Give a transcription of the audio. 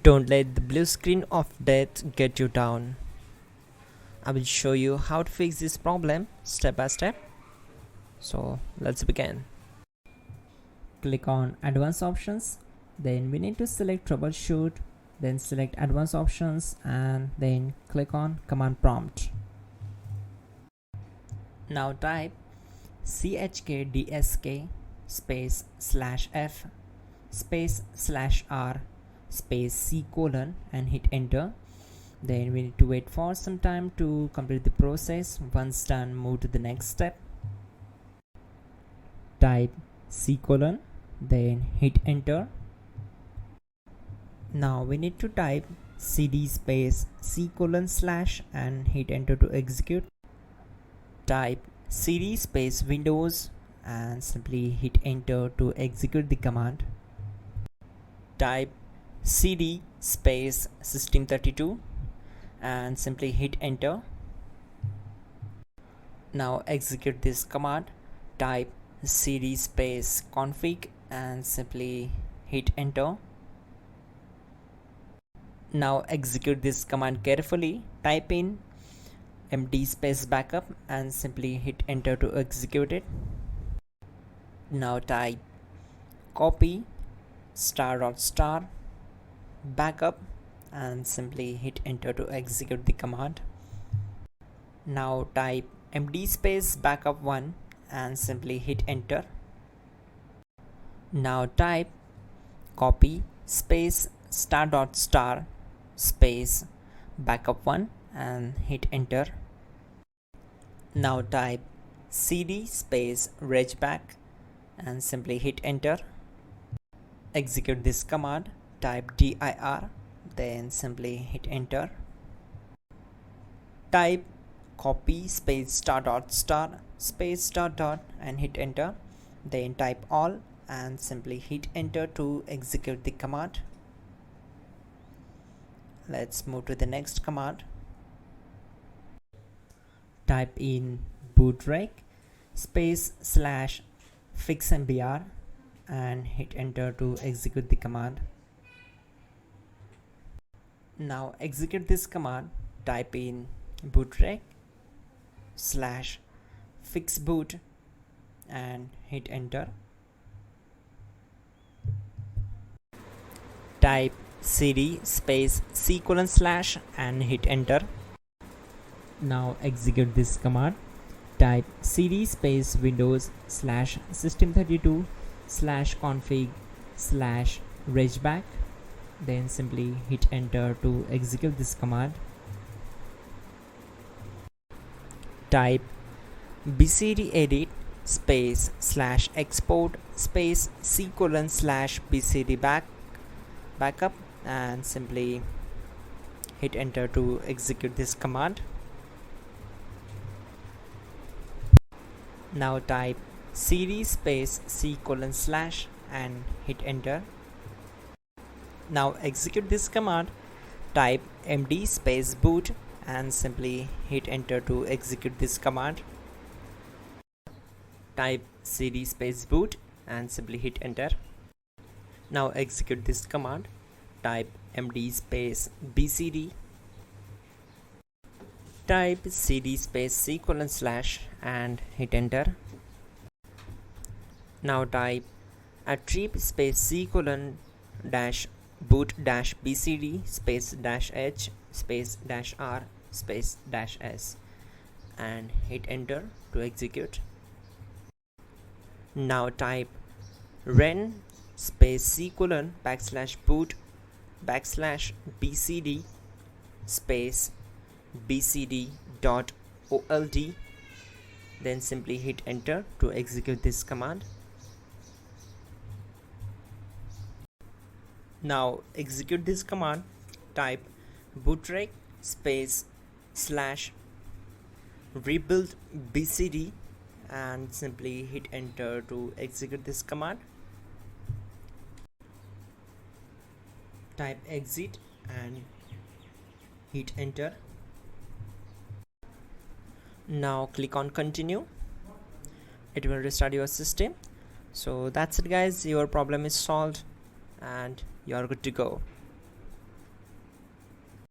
Don't let the blue screen of death get you down. I will show you how to fix this problem step by step. So let's begin. Click on Advanced Options. Then we need to select Troubleshoot. Then select Advanced Options and then click on Command Prompt. Now type chkdsk space /f space /r space c : and hit enter. Then we need to wait for some time to complete the process. Once done, move to the next step. Type c : then hit enter. Now we need to type cd space c : / and hit enter to execute. Type cd space Windows and simply hit enter to execute the command. Type cd space system32 and simply hit enter. Now execute this command. Type cd space config and simply hit enter. Now execute this command carefully. Type in md space backup and simply hit enter to execute it. Now type copy *.* backup and simply hit enter to execute the command. Now type md space backup1 and simply hit enter. Now type copy space *.* space backup1 and hit enter. Now type cd space regback and simply hit enter. Execute this command. Type dir then simply hit enter. Type copy space *.* space .. and hit enter. Then type all and simply hit enter to execute the command. Let's move to the next command. Type in bootrec space /fixmbr and hit enter to execute the command. Now execute this command. Type in bootrec /fixboot and hit enter. Type cd space c : / and hit enter. Now execute this command. Type cd space Windows /system32 /config /regback then simply hit enter to execute this command. Type bcd edit space /export space c : /bcd backup and simply hit enter to execute this command. Now type cd space c : / and hit enter. Now execute this command. Type md space boot and simply hit enter to execute this command. Type cd space boot and simply hit enter. Now execute this command. Type md space bcd. Type cd space c : / and hit enter. Now type attrib space c : -boot -bcd space -h space -r space -s and hit enter to execute. Now type ren space c : /boot /bcd space bcd.old then simply hit enter to execute this command. Now execute this command. Type bootrec space /rebuild bcd and simply hit enter to execute this command. Type exit and hit enter. Now click on continue. It will restart your system. So that's it guys, your problem is solved and you are good to go.